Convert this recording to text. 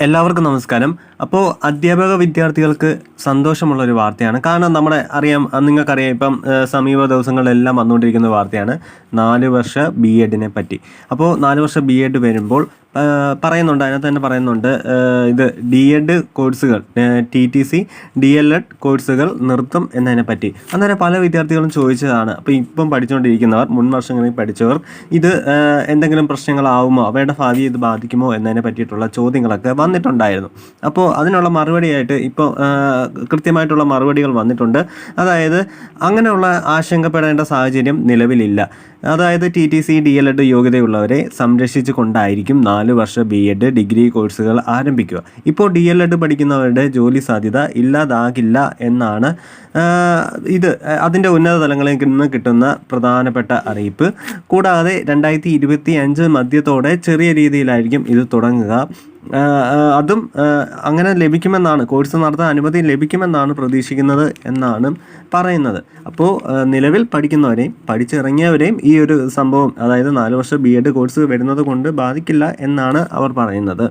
എല്ലാവർക്കും നമസ്കാരം. അപ്പോൾ അധ്യാപക വിദ്യാർത്ഥികൾക്ക് സന്തോഷമുള്ളൊരു വാർത്തയാണ്. കാരണം നിങ്ങൾക്കറിയാം ഇപ്പം സമീപ ദിവസങ്ങളിലെല്ലാം വന്നുകൊണ്ടിരിക്കുന്ന വാർത്തയാണ് 4 വർഷ ബി എഡിനെ പറ്റി. അപ്പോൾ 4 വർഷ ബി എഡ് വരുമ്പോൾ അതിനകത്ത് തന്നെ പറയുന്നുണ്ട്, ഇത് ഡി എഡ് കോഴ്സുകൾ TTC DLED കോഴ്സുകൾ നിർത്തും എന്നതിനെ പറ്റി. അന്നേരം പല വിദ്യാർത്ഥികളും ചോദിച്ചതാണ്, അപ്പോൾ ഇപ്പം പഠിച്ചുകൊണ്ടിരിക്കുന്നവർ, മുൻ വർഷങ്ങളിൽ പഠിച്ചവർ, ഇത് എന്തെങ്കിലും പ്രശ്നങ്ങളാവുമോ, അവയുടെ ഭാവി ഇത് ബാധിക്കുമോ എന്നതിനെ പറ്റിയിട്ടുള്ള ചോദ്യങ്ങളൊക്കെ വന്നിട്ടുണ്ടായിരുന്നു. അപ്പോൾ അതിനുള്ള മറുപടിയായിട്ട് ഇപ്പോൾ കൃത്യമായിട്ടുള്ള മറുപടികൾ വന്നിട്ടുണ്ട്. അതായത് അങ്ങനെയുള്ള ആശങ്കപ്പെടേണ്ട സാഹചര്യം നിലവിലില്ല. അതായത് TTC DLED യോഗ്യതയുള്ളവരെ സംരക്ഷിച്ചു കൊണ്ടായിരിക്കും 4 വർഷ ബി എഡ് ഡിഗ്രി കോഴ്സുകൾ ആരംഭിക്കുക. ഇപ്പോൾ DLED പഠിക്കുന്നവരുടെ ജോലി സാധ്യത ഇല്ലാതാകില്ല എന്നാണ് അതിൻ്റെ ഉന്നത തലങ്ങളിൽ നിന്ന് കിട്ടുന്ന പ്രധാനപ്പെട്ട അറിയിപ്പ്. കൂടാതെ 2025 മധ്യത്തോടെ ചെറിയ രീതിയിലായിരിക്കും ഇത് തുടങ്ങുക. അതും അങ്ങനെ ലഭിക്കുമെന്നാണ്, കോഴ്സ് നടത്താൻ അനുമതി ലഭിക്കുമെന്നാണ് പ്രതീക്ഷിക്കുന്നത് എന്നാണ് പറയുന്നത്. അപ്പോൾ നിലവിൽ പഠിക്കുന്നവരെയും പഠിച്ചിറങ്ങിയവരെയും ഈ ഒരു സംഭവം, അതായത് 4 വർഷ ബി എഡ് കോഴ്സ് വരുന്നത് കൊണ്ട് ബാധിക്കില്ല എന്നാണ് അവർ പറയുന്നത്.